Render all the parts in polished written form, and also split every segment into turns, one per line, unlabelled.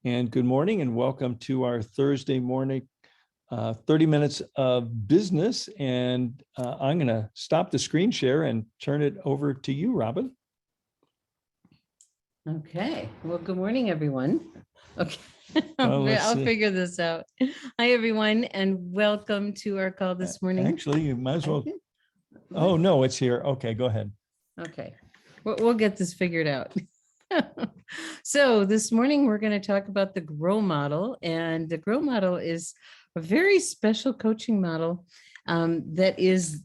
And good morning and welcome to our Thursday morning 30 minutes of business. And I'm going to stop the screen share and turn it over to you, Robin.
Okay, well, good morning, everyone. Okay,
Well,
I'll figure this out. Hi, everyone, and welcome to our call this morning.
Actually, you might as well. Oh, no, it's here. Okay, go ahead.
Okay, we'll get this figured out. So this morning, we're going to talk about the GROW model, and the GROW model is a very special coaching model that is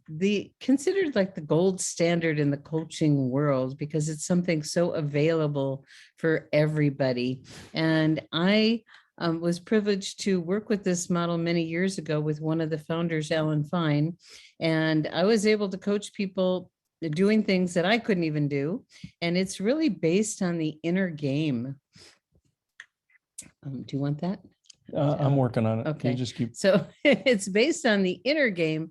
considered like the gold standard in the coaching world because it's something so available for everybody. And I was privileged to work with this model many years ago with one of the founders, Alan Fine, and I was able to coach people doing things that I couldn't even do. And it's really based on the inner game. Do you want that?
I'm working on it.
Okay.
You just keep.
So it's based on the inner game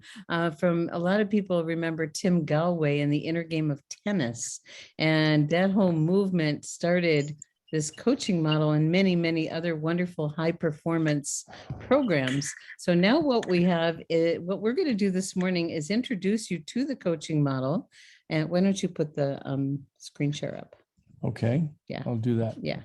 from a lot of people remember Tim Galway and the inner game of tennis. And that whole movement started this coaching model and many, many other wonderful high performance programs. So now what we have is, what we're going to do this morning is introduce you to the coaching model. And why don't you put the screen share up?
Okay.
Yeah.
I'll do that.
Yeah.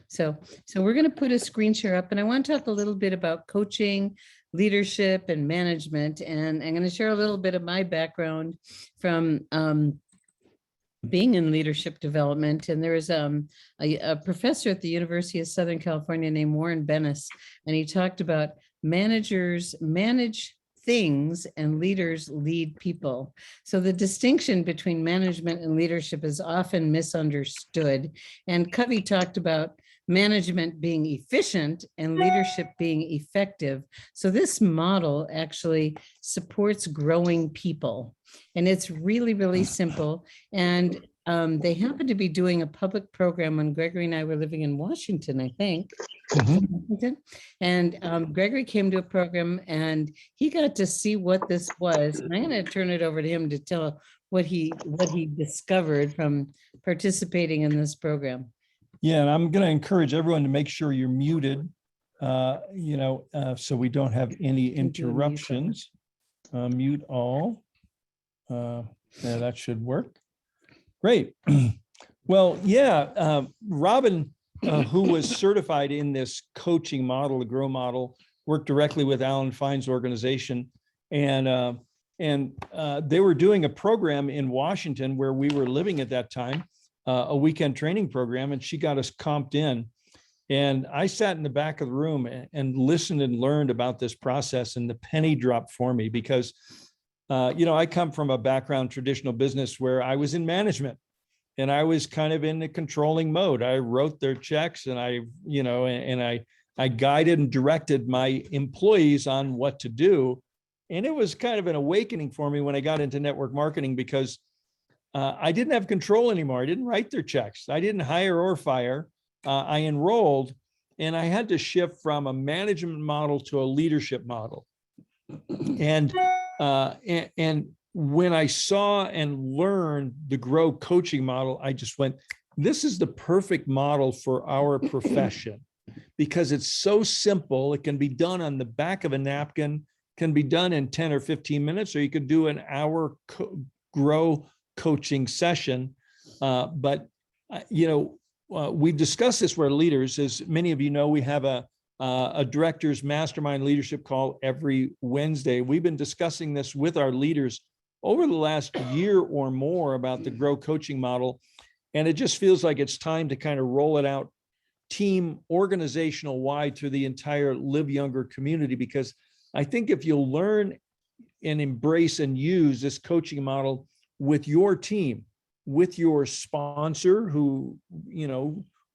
So we're going to put a screen share up, and I want to talk a little bit about coaching, leadership, and management. And I'm going to share a little bit of my background from being in leadership development. And there is a professor at the University of Southern California named Warren Bennis, and he talked about managers manage things and leaders lead people. So the distinction between management and leadership is often misunderstood. And Covey talked about management being efficient and leadership being effective. So this model actually supports growing people. And it's really, really simple. And they happen to be doing a public program when Gregory and I were living in Washington, I think. Mm-hmm. And Gregory came to a program and he got to see what this was. And I'm going to turn it over to him to tell what he discovered from participating in this program.
Yeah, and I'm going to encourage everyone to make sure you're muted, so we don't have any interruptions. Mute all. Yeah, that should work. Great. Well, yeah, Robin, who was certified in this coaching model, the GROW model, worked directly with Alan Fine's organization. And they were doing a program in Washington where we were living at that time, a weekend training program, and she got us comped in. And I sat in the back of the room and listened and learned about this process, and the penny dropped for me because I come from a background, traditional business where I was in management and I was kind of in the controlling mode. I wrote their checks and I guided and directed my employees on what to do. And it was kind of an awakening for me when I got into network marketing because I didn't have control anymore. I didn't write their checks. I didn't hire or fire. I enrolled, and I had to shift from a management model to a leadership model. And when I saw and learned the GROW coaching model, I just went, this is the perfect model for our profession because it's so simple. It can be done on the back of a napkin, can be done in 10 or 15 minutes, or you could do an hour GROW coaching session. We discussed this with leaders. As many of you know, we have a director's mastermind leadership call every Wednesday. We've been discussing this with our leaders over the last year or more about the GROW coaching model. And it just feels like it's time to kind of roll it out team organizational wide through the entire Live Younger community, because I think if you'll learn and embrace and use this coaching model with your team, with your sponsor who,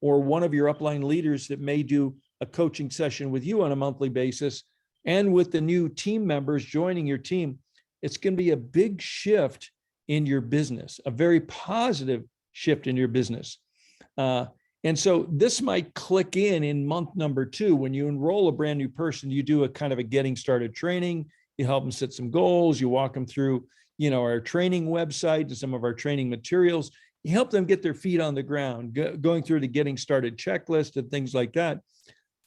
or one of your upline leaders that may do a coaching session with you on a monthly basis, and with the new team members joining your team, it's going to be a big shift in your business, a very positive shift in your business. And so this might click in month number 2. When you enroll a brand new person, you do a kind of a getting started training, you help them set some goals, you walk them through, our training website and some of our training materials, you help them get their feet on the ground, going through the getting started checklist and things like that.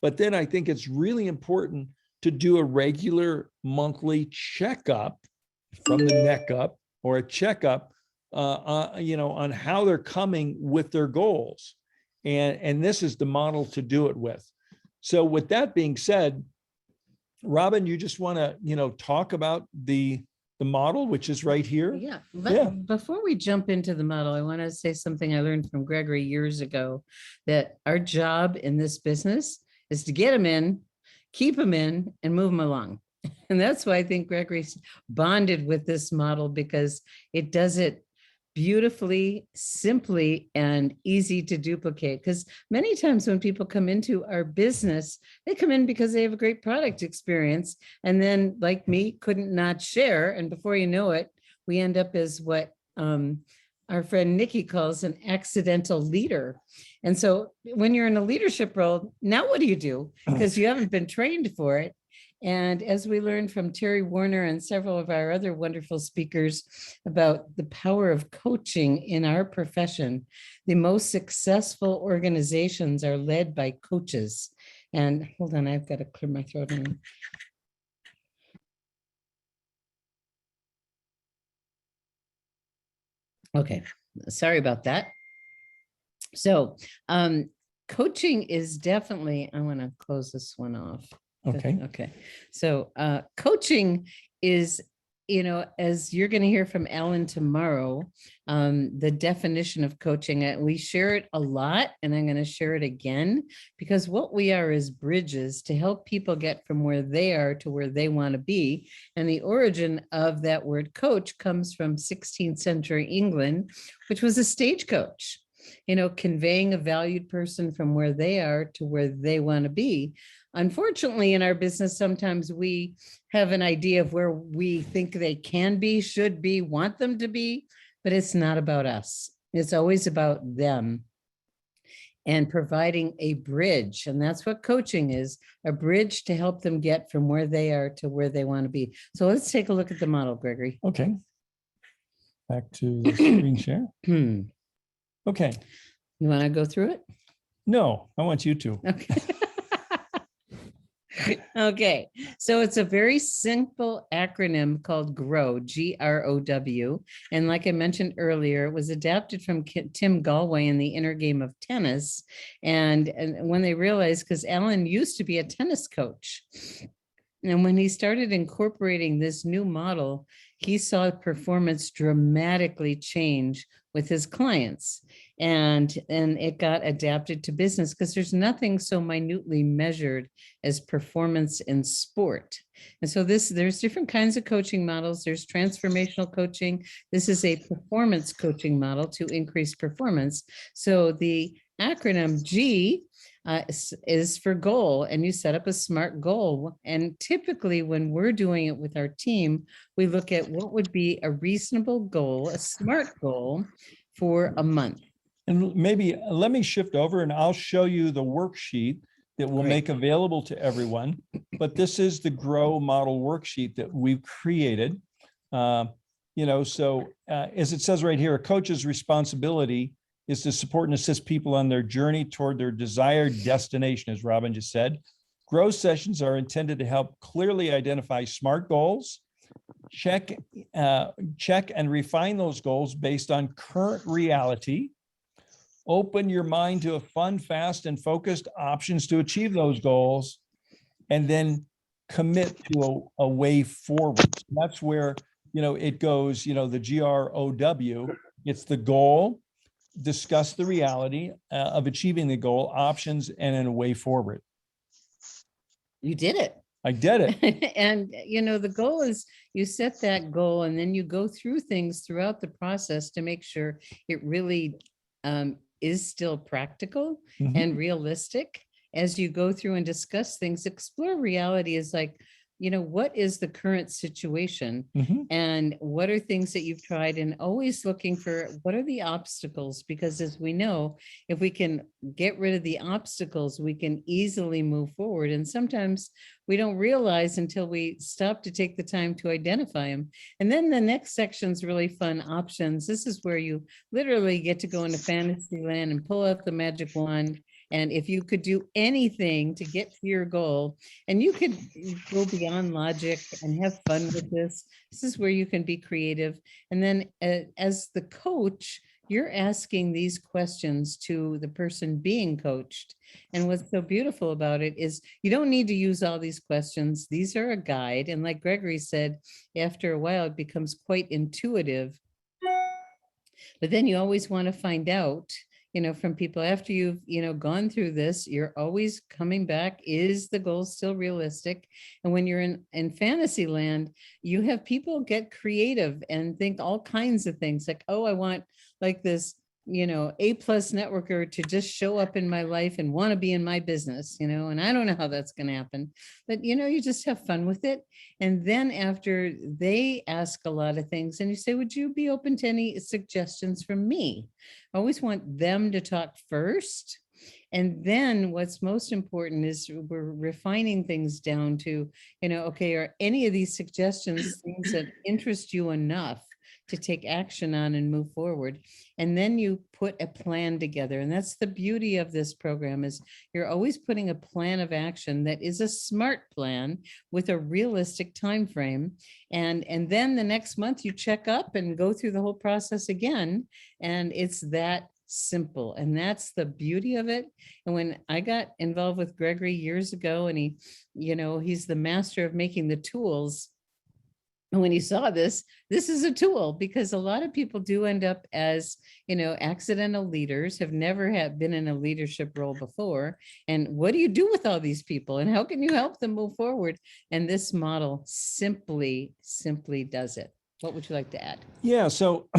But then I think it's really important to do a regular monthly checkup from the neck up, or a checkup, on how they're coming with their goals. And this is the model to do it with. So with that being said, Robin, you just want to, talk about the model, which is right here.
Yeah.
Yeah.
Before we jump into the model, I want to say something I learned from Gregory years ago, that our job in this business is to get them in, keep them in, and move them along. And that's why I think Gregory's bonded with this model, because it does it beautifully, simply, and easy to duplicate. Because many times when people come into our business, they come in because they have a great product experience, and then, like me, couldn't not share. And before you know it, we end up as what our friend Nikki calls an accidental leader. And so when you're in a leadership role, now what do you do? Because you haven't been trained for it. And as we learned from Terry Warner and several of our other wonderful speakers about the power of coaching in our profession, the most successful organizations are led by coaches. And hold on, I've got to clear my throat. Okay, sorry about that. So coaching is definitely, I want to close this one off.
Okay.
Okay. So coaching is, as you're going to hear from Ellen tomorrow, the definition of coaching, we share it a lot, and I'm going to share it again, because what we are is bridges to help people get from where they are to where they want to be. And the origin of that word coach comes from 16th century England, which was a stagecoach, conveying a valued person from where they are to where they want to be. Unfortunately, in our business, sometimes we have an idea of where we think they can be, should be, want them to be, but it's not about us. It's always about them, and providing a bridge. And that's what coaching is, a bridge to help them get from where they are to where they want to be. So let's take a look at the model, Gregory.
Okay. Back to the screen share. Okay.
You want to go through it?
No, I want you to.
Okay. Okay, so it's a very simple acronym called GROW, G-R-O-W. And like I mentioned earlier, it was adapted from Tim Galway in The Inner Game of Tennis. And when they realized, because Alan used to be a tennis coach, and when he started incorporating this new model, he saw performance dramatically change with his clients. And it got adapted to business, because there's nothing so minutely measured as performance in sport. And so there's different kinds of coaching models. There's transformational coaching. This is a performance coaching model to increase performance. So the acronym G is for goal, and you set up a SMART goal. And typically when we're doing it with our team, we look at what would be a reasonable goal, a SMART goal for a month.
And maybe let me shift over and I'll show you the worksheet that we'll make available to everyone. But this is the GROW model worksheet that we've created. So as it says right here, a coach's responsibility is to support and assist people on their journey toward their desired destination, as Robin just said. GROW sessions are intended to help clearly identify SMART goals, check and refine those goals based on current reality, open your mind to a fun, fast, and focused options to achieve those goals, and then commit to a way forward. So that's where, it goes, the GROW, it's the goal, discuss the reality of achieving the goal, options, and then a way forward.
You did it.
I did it.
And, the goal is you set that goal, and then you go through things throughout the process to make sure it really is still practical and realistic. As you go through and discuss things, explore reality is like what is the current situation
Mhm.
and what are things that you've tried, and always looking for what are the obstacles, because as we know, if we can get rid of the obstacles, we can easily move forward. And sometimes we don't realize until we stop to take the time to identify them. And then the next section's really fun, options. This is where you literally get to go into fantasy land and pull out the magic wand. And if you could do anything to get to your goal, and you could go beyond logic and have fun with this. This is where you can be creative. And then as the coach, you're asking these questions to the person being coached. And what's so beautiful about it is you don't need to use all these questions. These are a guide. And like Gregory said, after a while, it becomes quite intuitive. But then you always want to find out, from people after you've, gone through this, you're always coming back. Is the goal still realistic? And when you're in fantasy land, you have people get creative and think all kinds of things like, oh, I want like this, A+ networker to just show up in my life and want to be in my business, and I don't know how that's going to happen, but you just have fun with it. And then after they ask a lot of things and you say, would you be open to any suggestions from me? I always want them to talk first. And then what's most important is we're refining things down to, okay, are any of these suggestions things that interest you enough to take action on and move forward? And then you put a plan together. And that's the beauty of this program, is you're always putting a plan of action that is a smart plan with a realistic time frame. And then the next month you check up and go through the whole process again. And it's that simple. And that's the beauty of it. And when I got involved with Gregory years ago, and he's the master of making the tools. And when he saw this is a tool, because a lot of people do end up as, accidental leaders, have never been in a leadership role before. And what do you do with all these people? And how can you help them move forward? And this model simply does it. What would you like to add?
Yeah. So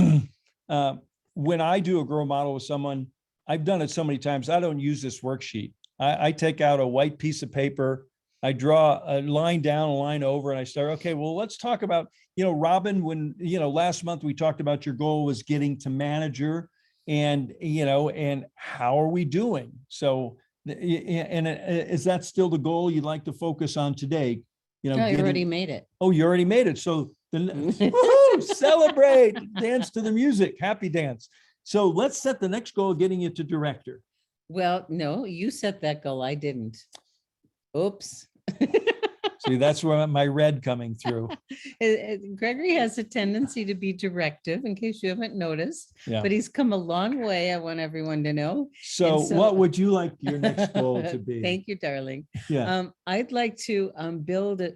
when I do a grow model with someone, I've done it so many times, I don't use this worksheet. I take out a white piece of paper, I draw a line down, a line over, and I start, okay, well, let's talk about, Robin, when, last month we talked about your goal was getting to manager, and, and how are we doing? So, and is that still the goal you'd like to focus on today?
You already made it.
Oh, you already made it. So then woohoo, celebrate, dance to the music, happy dance. So let's set the next goal, getting you to director.
Well, no, you set that goal. I didn't. Oops.
See, that's where my red coming through.
Gregory has a tendency to be directive, in case you haven't noticed,
Yeah.
but he's come a long way. I want everyone to know.
So what would you like your next goal to be?
Thank you, darling.
Yeah.
I'd like to build a,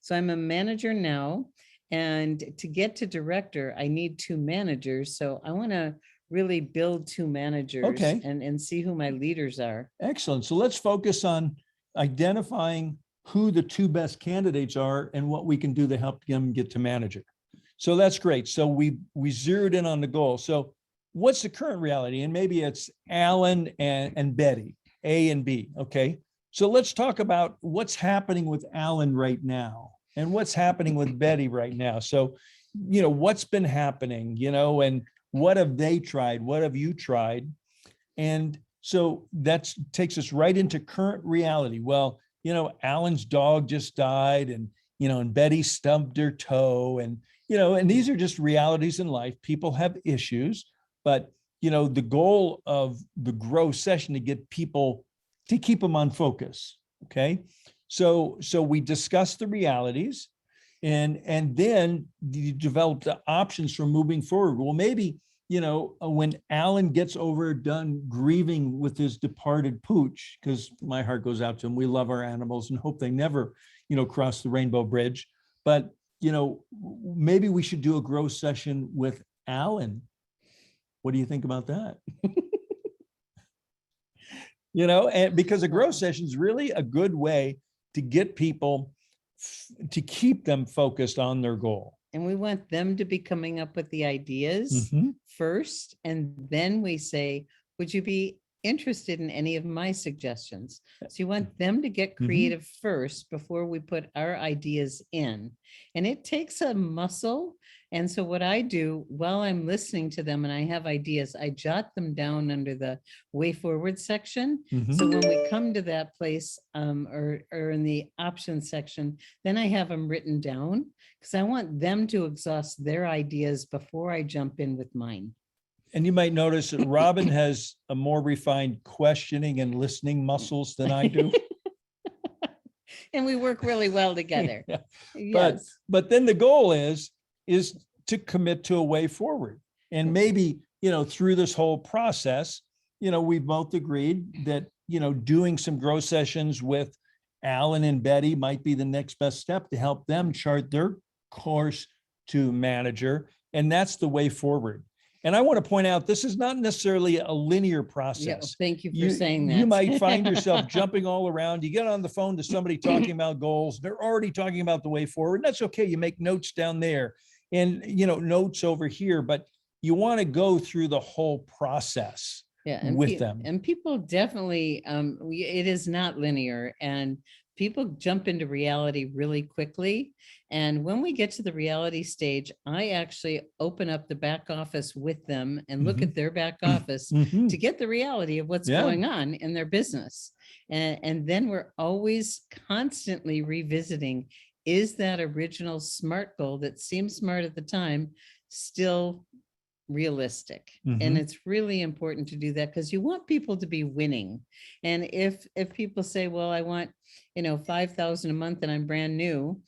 so I'm a manager now, and to get to director, I need 2 managers. So I want to really build 2 managers.
Okay.
and see who my leaders are.
Excellent. So let's focus on identifying who the 2 best candidates are and what we can do to help them get to manager. So that's great. So we zeroed in on the goal. So what's the current reality? And maybe it's Alan and Betty, A and B. Okay. So let's talk about what's happening with Alan right now and what's happening with Betty right now. So, what's been happening, and what have they tried? What have you tried? And so that takes us right into current reality. Well, Alan's dog just died, and, and Betty stubbed her toe, and, and these are just realities in life. People have issues, but, the goal of the grow session to get people to keep them on focus. Okay. So we discuss the realities, and then you develop the options for moving forward. Well, maybe, when Alan gets done grieving with his departed pooch, because my heart goes out to him. We love our animals and hope they never, cross the rainbow bridge. But, maybe we should do a grow session with Alan. What do you think about that? And because a grow session is really a good way to get people to keep them focused on their goal.
And we want them to be coming up with the ideas first. And then we say, would you be interested in any of my suggestions. So you want them to get creative first before we put our ideas in. And it takes a muscle. And so what I do while I'm listening to them and I have ideas, I jot them down under the way forward section. So when we come to that place or in the options section, then I have them written down because I want them to exhaust their ideas before I jump in with mine.
And you might notice that Robin has a more refined questioning and listening muscles than I do.
And we work really well together.
Yeah.
Yes.
But then the goal is to commit to a way forward. And maybe, through this whole process, we've both agreed that, doing some grow sessions with Alan and Betty might be the next best step to help them chart their course to manager. And that's the way forward. And I want to point out, this is not necessarily a linear process.
Yeah, thank you for saying that.
You might find yourself jumping all around. You get on the phone to somebody talking about goals. They're already talking about the way forward. That's okay. You make notes down there and, notes over here, but you want to go through the whole process with them.
And people definitely, it is not linear and people jump into reality really quickly. And when we get to the reality stage, I actually open up the back office with them and look at their back office to get the reality of what's going on in their business. And then we're always constantly revisiting, is that original SMART goal that seemed smart at the time still realistic? And it's really important to do that because you want people to be winning. And if people say, well, I want, 5,000 a month and I'm brand new,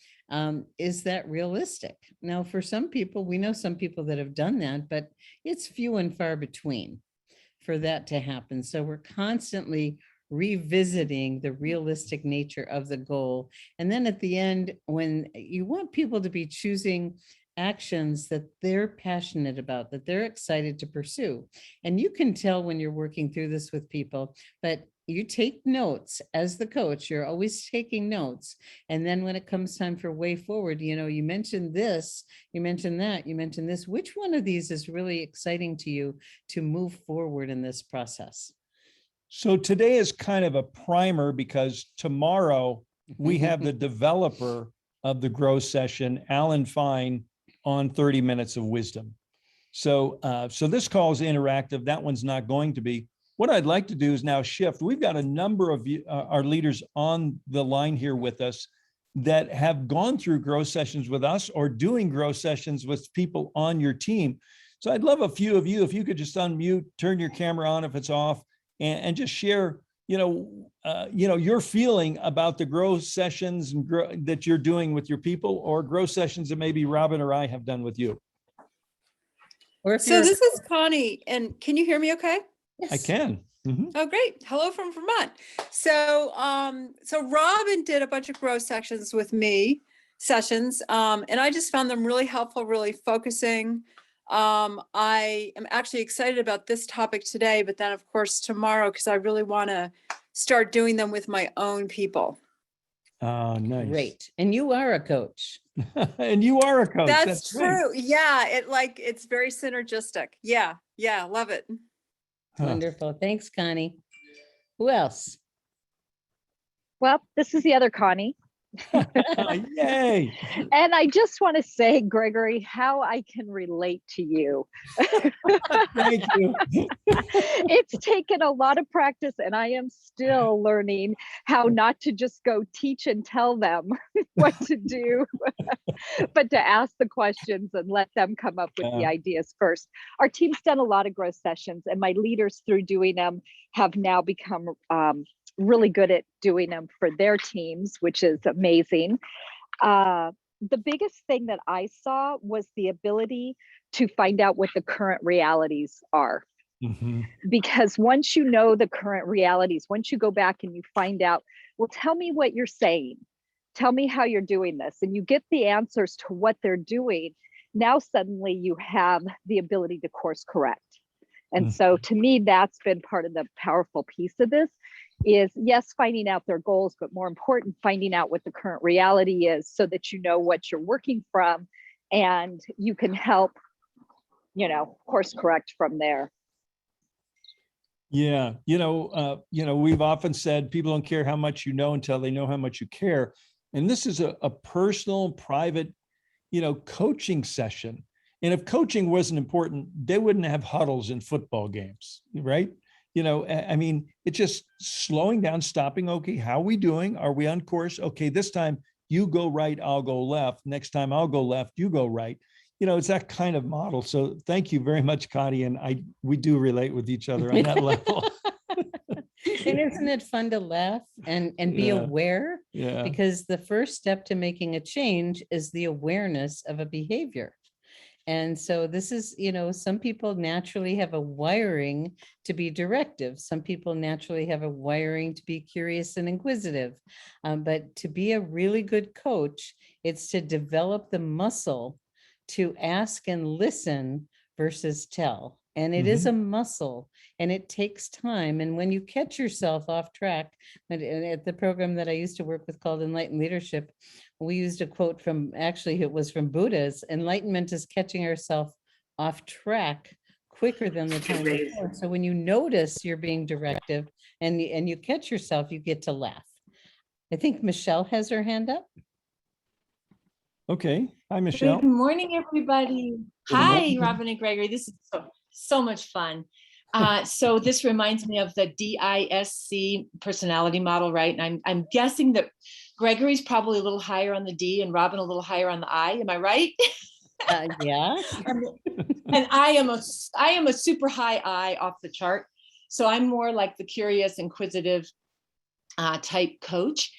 is that realistic? Now, for some people, we know some people that have done that, but it's few and far between for that to happen. So we're constantly revisiting the realistic nature of the goal. And then at the end, when you want people to be choosing actions that they're passionate about, that they're excited to pursue. And you can tell when you're working through this with people, but you take notes as the coach, you're always taking notes. And then when it comes time for way forward, you mentioned this, you mentioned that, you mentioned this, which one of these is really exciting to you to move forward in this process?
So today is kind of a primer because tomorrow we have the developer of the Grow session, Alan Fine, on 30 Minutes of Wisdom. So this call is interactive. That one's not going to be. What I'd like to do is now shift. We've got a number of our leaders on the line here with us that have gone through Grow sessions with us or doing Grow sessions with people on your team. So I'd love a few of you, if you could just unmute, turn your camera on if it's off, and just share, your feeling about the Grow sessions and that you're doing with your people, or Grow sessions that maybe Robin or I have done with you.
So this is Connie, and can you hear me okay?
Yes.
I can.
Oh, great. Hello from Vermont. So Robin did a bunch of Grow sessions with me, and I just found them really helpful, really focusing. I am actually excited about this topic today, but then of course tomorrow, because I really want to start doing them with my own people.
Oh, nice.
Great. And you are a coach.
And you are a coach.
That's true.
Great.
Yeah. It's very synergistic. Yeah. Love it.
Wonderful. Thanks, Connie. Who else?
Well, this is the other Connie.
Yay.
And I just want to say, Gregory, how I can relate to you.
Thank you.
It's taken a lot of practice, and I am still learning how not to just go teach and tell them what to do, but to ask the questions and let them come up with the ideas first. Our team's done a lot of growth sessions, and my leaders through doing them have now become really good at doing them for their teams, which is amazing. The biggest thing that I saw was the ability to find out what the current realities are. Because once you know the current realities, once you go back and you find out, well, tell me what you're saying. Tell me how you're doing this. And you get the answers to what they're doing. Now, suddenly you have the ability to course correct. And so to me, that's been part of the powerful piece of this is, yes, finding out their goals, but more important, finding out what the current reality is so that you know what you're working from and you can help, course correct from there.
Yeah, we've often said people don't care how much you know until they know how much you care. And this is a personal, private, coaching session. And if coaching wasn't important, they wouldn't have huddles in football games, right? I mean, it's just slowing down, stopping. Okay, how are we doing? Are we on course? Okay, this time you go right, I'll go left. Next time I'll go left, you go right. It's that kind of model. So thank you very much, Connie. And we do relate with each other on that level.
And isn't it fun to laugh and be
Yeah.
aware?
Yeah.
Because the first step to making a change is the awareness of a behavior. And so this is, some people naturally have a wiring to be directive. Some people naturally have a wiring to be curious and inquisitive. But to be a really good coach, it's to develop the muscle to ask and listen versus tell. And it is a muscle and it takes time. And when you catch yourself off track, at the program that I used to work with called Enlightened Leadership, we used a quote from, actually it was from Buddha's, enlightenment is catching ourselves off track quicker than the time before. So when you notice you're being directive and you catch yourself, you get to laugh. I think Michelle has her hand up.
Okay. Hi, Michelle.
Good morning, everybody.
Good
Hi,
morning.
Robin and Gregory. This is so much fun. So this reminds me of the DISC personality model, right? And I'm guessing that Gregory's probably a little higher on the D and Robin a little higher on the I. Am I right?
Yeah.
And I am a super high I off the chart. So I'm more like the curious, inquisitive type coach.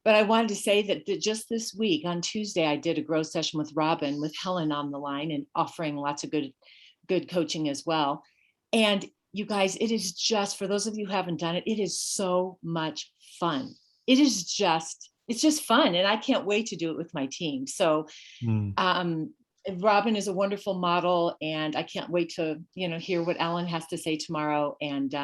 But I wanted to say that just this week on Tuesday, I did a growth session with Robin, with Helen on the line and offering lots of good coaching as well. And you guys, it is just, for those of you who haven't done it, it is so much fun. It's just fun. And I can't wait to do it with my team. So Robin is a wonderful model and I can't wait to, hear what Ellen has to say tomorrow. And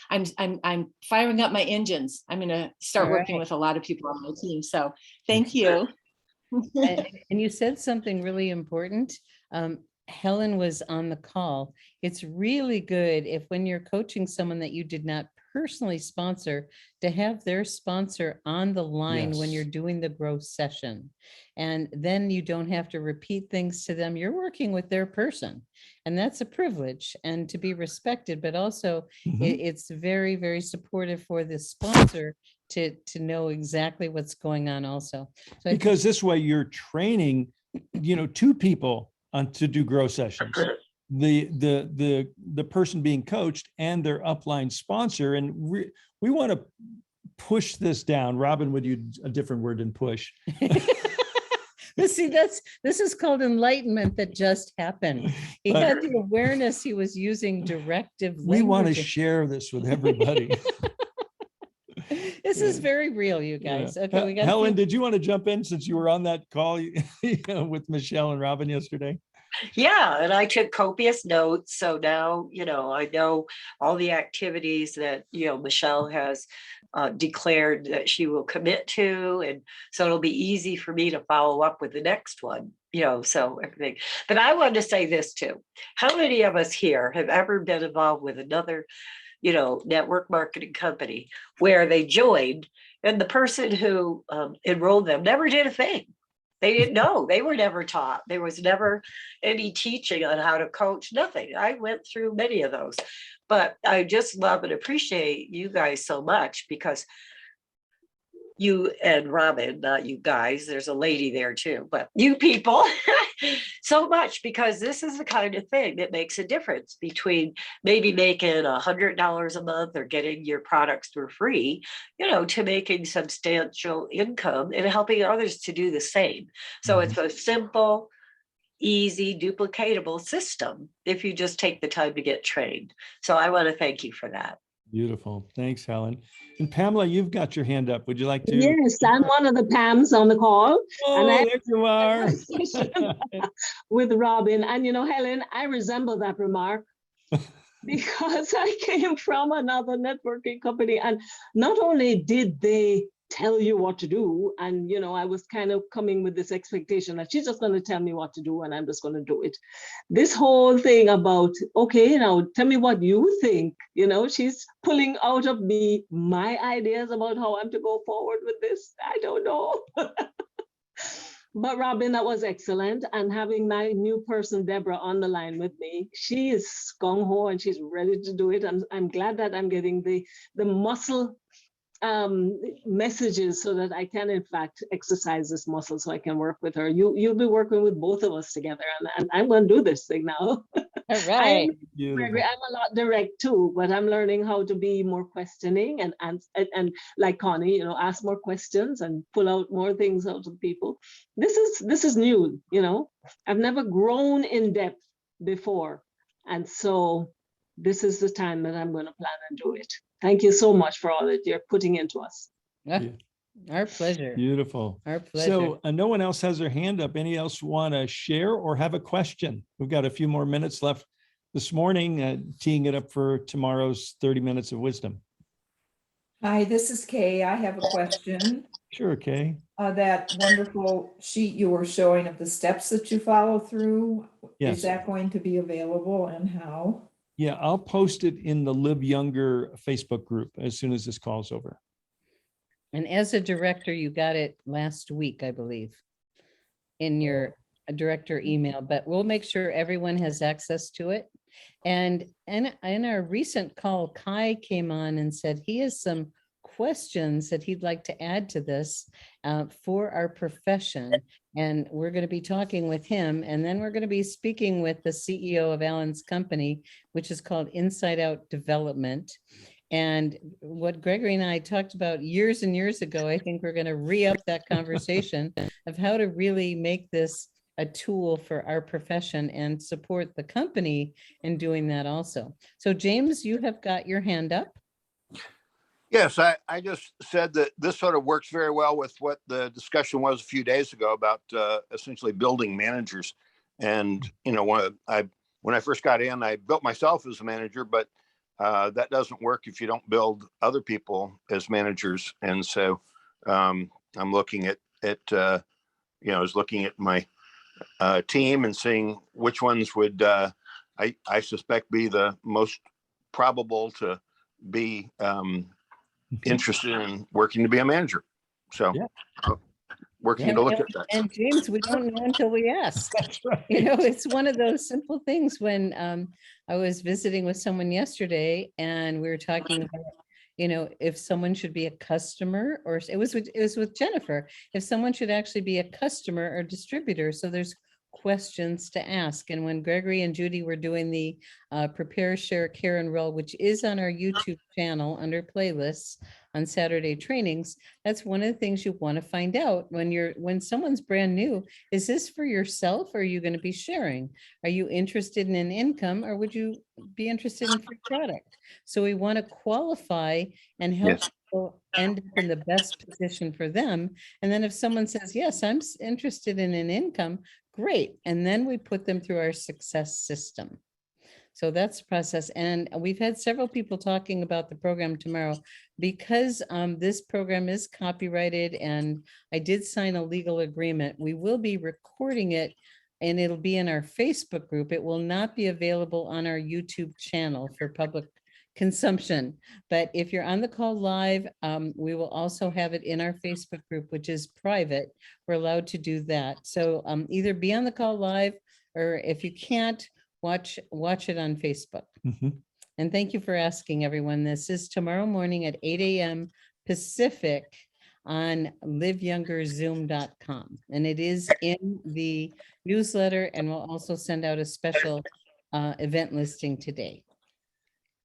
I'm firing up my engines. I'm going to start working with a lot of people on my team. So thank you.
And you said something really important. Helen was on the call. It's really good if when you're coaching someone that you did not personally sponsor, to have their sponsor on the line when you're doing the growth session. And then you don't have to repeat things to them. You're working with their person. And that's a privilege and to be respected, but also it's very, very supportive for the sponsor to know exactly what's going on also. So
because this way you're training, two people to do growth sessions. The person being coached and their upline sponsor. And we want to push this down. Robin would use a different word than push.
See, this is called enlightenment that just happened. He had the awareness he was using directive language.
We want to share this with everybody.
This is very real, you guys. Okay, we got
Helen, did you want to jump in since you were on that call with Michelle and Robin yesterday?
Yeah, and I took copious notes. So now, I know all the activities that, Michelle has declared that she will commit to. And so it'll be easy for me to follow up with the next one, so everything. But I wanted to say this too. How many of us here have ever been involved with another, network marketing company where they joined and the person who enrolled them never did a thing? They didn't know. They were never taught. There was never any teaching on how to coach, nothing. I went through many of those, but I just love and appreciate you guys so much because you and Robin, not you guys, there's a lady there too, but you people so much, because this is the kind of thing that makes a difference between maybe making $100 a month or getting your products for free, to making substantial income and helping others to do the same. So it's a simple, easy, duplicatable system if you just take the time to get trained. So I want to thank you for that.
Beautiful. Thanks, Helen. And Pamela, you've got your hand up. Would you like to?
Yes, I'm one of the Pams on the call.
Oh,
and
there you are.
With Robin. And Helen, I resemble that remark because I came from another networking company. And not only did they tell you what to do. And, you know, I was kind of coming with this expectation that she's just going to tell me what to do and I'm just going to do it. This whole thing about, okay, now tell me what you think, you know, she's pulling out of me my ideas about how I'm to go forward with this. I don't know. But Robin, that was excellent. And having my new person, Deborah, on the line with me, she is gung-ho and she's ready to do it. I'm glad that I'm getting the muscle messages so that I can in fact exercise this muscle so I can work with her. You'll be working with both of us together, and I'm going to do this thing now.
All right.
Gregory, I'm a lot direct too, but I'm learning how to be more questioning and like Connie, you know, ask more questions and pull out more things out of people. This is new, you know. I've never grown in depth before, and so this is the time that I'm going to plan and do it. Thank you so much for all that you're putting into us.
Our pleasure.
Beautiful.
Our pleasure.
So no one else has their hand up. Any else want to share or have a question? We've got a few more minutes left this morning, teeing it up for tomorrow's 30 minutes of wisdom.
Hi, this is Kay. I have a question.
Sure, Kay.
That wonderful sheet you were showing of the steps that you follow through.
Yes.
Is that going to be available and how?
Yeah, I'll post it in the Live Younger Facebook group as soon as this call's over.
And as a director, you got it last week, I believe, in your director email, but we'll make sure everyone has access to it. And in our recent call, Kai came on and said he has some questions that he'd like to add to this for our profession. And we're going to be talking with him. And then we're going to be speaking with the CEO of Alan's company, which is called Inside Out Development. And what Gregory and I talked about years and years ago, I think we're going to re-up that conversation of how to really make this a tool for our profession and support the company in doing that also. So James, you have got your hand up.
Yes, I just said that this sort of works very well with what the discussion was a few days ago about essentially building managers. And, you know, when I first got in, I built myself as a manager, but that doesn't work if you don't build other people as managers. And so I'm looking at I was looking at my team and seeing which ones would, I suspect, be the most probable to be interested in working to be a manager. So working to look at that.
And James, we don't know until we ask.
That's right.
You know, it's one of those simple things. When I was visiting with someone yesterday and we were talking about, you know, if someone should be a customer, or it was with Jennifer, if someone should actually be a customer or distributor. So there's questions to ask. And when Gregory and Judy were doing the Prepare, Share, Care, Enroll, which is on our YouTube channel under playlists on Saturday trainings, that's one of the things you want to find out when someone's brand new. Is this for yourself, or are you going to be sharing? Are you interested in an income, or would you be interested in free product? So we want to qualify and help people end up in the best position for them. And then if someone says, yes, I'm interested in an income, great. And then we put them through our success system. So that's the process. And we've had several people talking about the program tomorrow because this program is copyrighted and I did sign a legal agreement. We will be recording it and it'll be in our Facebook group. It will not be available on our YouTube channel for public consumption. But if you're on the call live, we will also have it in our Facebook group, which is private. We're allowed to do that. So either be on the call live, or if you can't, watch it on Facebook.
Mm-hmm.
And thank you for asking, everyone. This is tomorrow morning at 8 a.m. Pacific on liveyoungerzoom.com. And it is in the newsletter, and we'll also send out a special event listing today.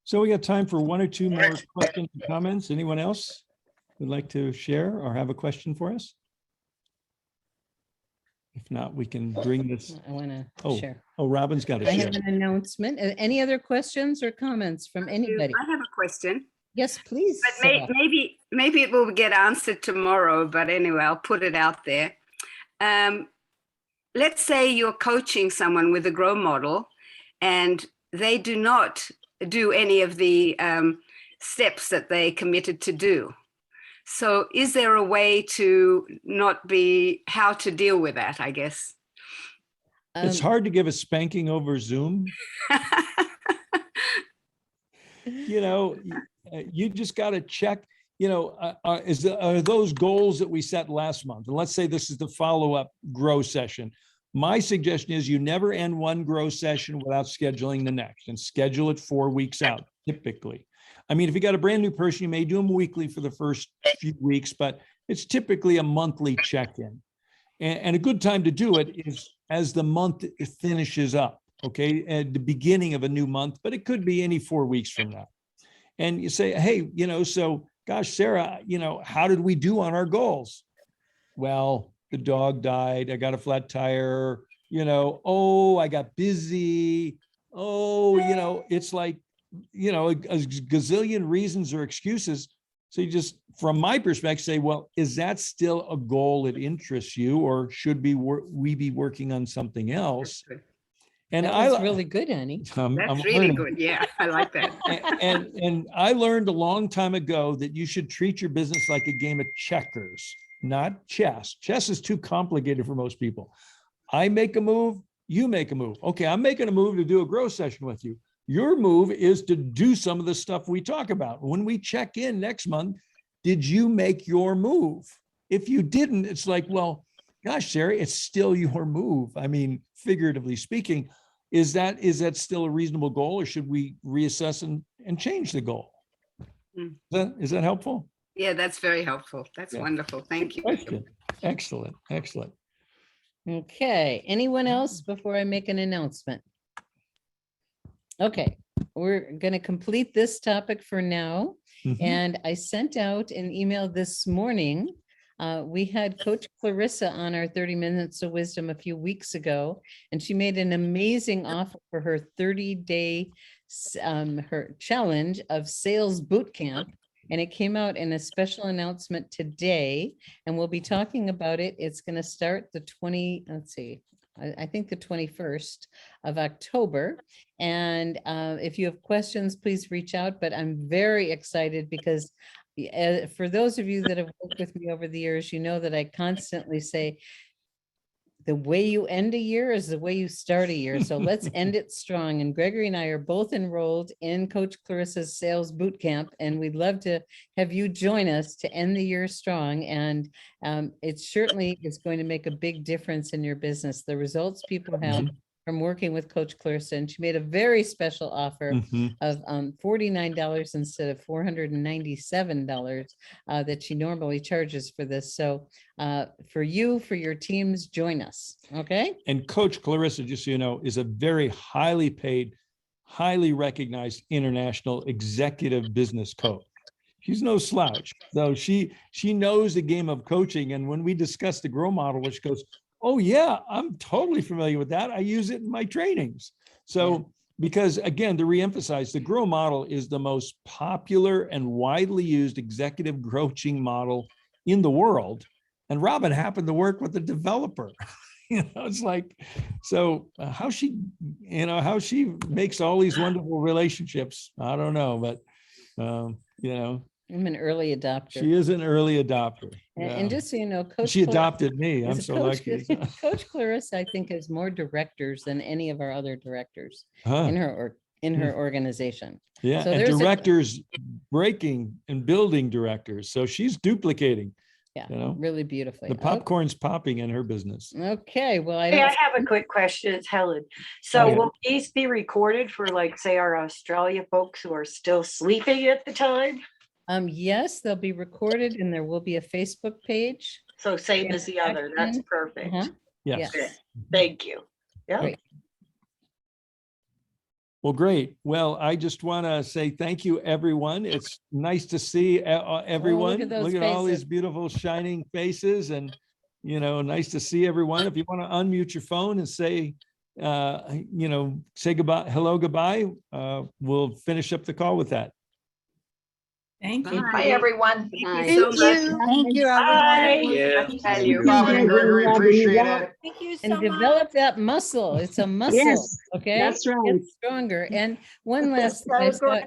So we got time for one or two more questions and comments. Anyone else would like to share or have a question for us? If not, we can bring this.
I want to share.
Oh, Robin's got a
I
share.
have an announcement. Any other questions or comments from anybody?
I have a question.
Yes, please.
But maybe it will get answered tomorrow, but anyway, I'll put it out there. Let's say you're coaching someone with a grow model and they do not do any of the steps that they committed to do. So is there a way to not be, how to deal with that, I guess?
It's hard to give a spanking over Zoom. You know, you just got to check, you know, are those goals that we set last month? And let's say this is the follow-up grow session. My suggestion is you never end one grow session without scheduling the next, and schedule it 4 weeks out, typically. I mean, if you got a brand new person, you may do them weekly for the first few weeks, but it's typically a monthly check-in. And a good time to do it is as the month finishes up, okay, at the beginning of a new month, but it could be any 4 weeks from now. And you say, hey, you know, so gosh, Sarah, you know, how did we do on our goals? Well, the dog died, I got a flat tire, you know, oh, I got busy. Oh, you know, it's like, you know, a gazillion reasons or excuses. So you just, from my perspective, say, well, is that still a goal that interests you, or should we be working on something else? And
that was really good, Annie.
That's really
learning.
good. Yeah, I like that.
And I learned a long time ago that you should treat your business like a game of checkers, not chess. Chess is too complicated for most people. I make a move, you make a move. Okay, I'm making a move to do a grow session with you. Your move is to do some of the stuff we talk about. When we check in next month, did you make your move? If you didn't, it's like, well, gosh, Sarah, it's still your move. I mean, figuratively speaking, is that still a reasonable goal, or should we reassess and change the goal? Is that helpful?
Yeah, that's very helpful. That's wonderful. Thank you.
Question. Excellent, excellent.
Okay, anyone else before I make an announcement? Okay, we're going to complete this topic for now. And I sent out an email this morning. We had Coach Clarissa on our 30 Minutes of Wisdom a few weeks ago, and she made an amazing offer for her 30-day her challenge of sales boot camp. And it came out in a special announcement today, and we'll be talking about it. It's going to start the 21st of October. And if you have questions, please reach out. But I'm very excited because for those of you that have worked with me over the years, you know that I constantly say, the way you end a year is the way you start a year. So let's end it strong. And Gregory and I are both enrolled in Coach Clarissa's sales boot camp, and we'd love to have you join us to end the year strong. And it certainly is going to make a big difference in your business. The results people have from working with Coach Clarissa, and she made a very special offer of $49 instead of $497 that she normally charges for this. So for your teams, join us. Okay.
And Coach Clarissa, just so you know, is a very highly paid, highly recognized international executive business coach. She's no slouch. So she knows the game of coaching. And when we discuss the grow model, which goes, oh yeah, I'm totally familiar with that. I use it in my trainings. So because again, to reemphasize, the grow model is the most popular and widely used executive coaching model in the world. And Robin happened to work with the developer. You know, it's like, so how she makes all these wonderful relationships, I don't know, but you know,
I'm an early adopter.
she is an early adopter.
And just so you know, Coach
She adopted me. I'm
is
so
Coach-
lucky.
Coach Clarissa, I think, has more directors than any of our other directors
Huh.
in her organization.
Yeah,
So
and
there's a-
directors breaking and building directors. So she's duplicating.
Yeah,
You know,
really beautifully.
the popcorn's popping in her business.
Okay, well, I
Hey, I
don't,
have a quick question. It's Helen. So
Okay.
will these be recorded for, like, say, our Australia folks who are still sleeping at the time?
yes, they'll be recorded and there will be a Facebook page.
So same as the other. That's perfect.
Uh-huh.
Yes.
Good. Thank you. Yeah.
Great.
Well, great. Well, I just want to say thank you, everyone. It's nice to see everyone.
those
Look at all these
faces.
beautiful shining faces, and, you know, nice to see everyone. If you want to unmute your phone and say, say goodbye, hello, goodbye, we'll finish up the call with that.
Thank you.
Bye.
Bye, everyone.
Thank you so much.
Thank you,
Bye.
everyone.
Tell you.
Robin and Gregory, appreciate it.
Thank you so
And
much.
develop that muscle. It's a muscle,
Yes,
okay?
that's right.
Get stronger. And one last,
So
thing,
great.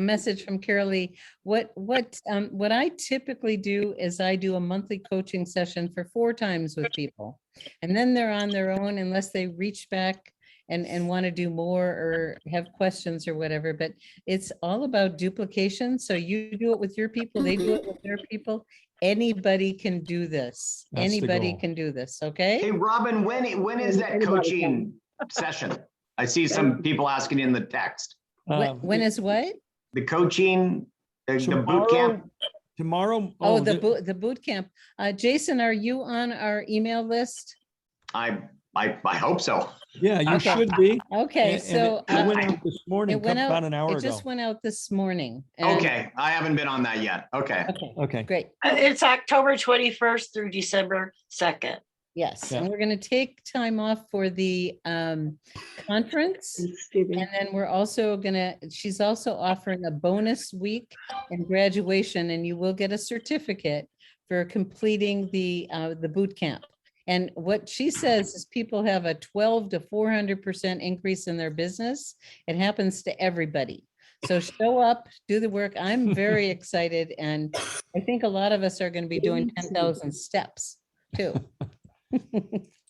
a message from Carolee. What I typically do is I do a monthly coaching session for 4 times with people. And then they're on their own unless they reach back and want to do more or have questions or whatever, but it's all about duplication. So you do it with your people, they do it with their people. Anybody can do this.
That's the
Anybody
goal.
can do this,
Hey,
okay?
Robin, when is that
Anybody
coaching session? I see some people asking in the text.
When is what?
The coaching, the boot camp.
Tomorrow.
Oh, the boot camp. Jason, are you on our email list?
I hope so.
Yeah, you
Okay.
should be.
Okay,
And
so
it went out this morning,
it went out,
about an hour
it
ago.
just went out this morning. and-
Okay, I haven't been on that yet. Okay.
Okay,
Okay.
great.
It's October 21st through December 2nd.
Yes,
Yeah.
and we're gonna take time off for the conference. And then we're also gonna, she's also offering a bonus week in graduation, and you will get a certificate for completing the boot camp. And what she says is people have a 12 to 400% increase in their business. It happens to everybody. So show up, do the work. I'm very excited, and I think a lot of us are gonna be doing 10,000 steps too.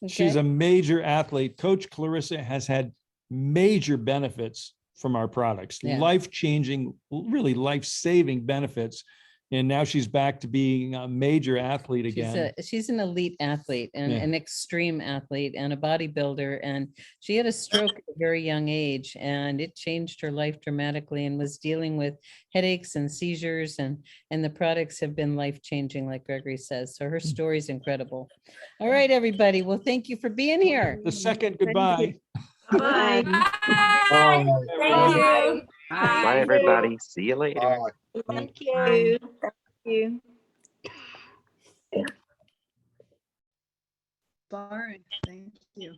She's
Okay?
a major athlete. Coach Clarissa has had major benefits from our products,
Yeah.
life-changing, really life-saving benefits. And now she's back to being a major athlete again.
She's an elite athlete and
Yeah.
an extreme athlete and a bodybuilder. And she had a stroke at a very young age, and it changed her life dramatically, and was dealing with headaches and seizures, and the products have been life-changing, like Gregory says. So her story is incredible. All right, everybody. Well, thank you for being here.
The second goodbye.
Bye.
Bye. Thank you.
Bye.
everybody. See you later.
Thank you.
You.
Bye. Thank you.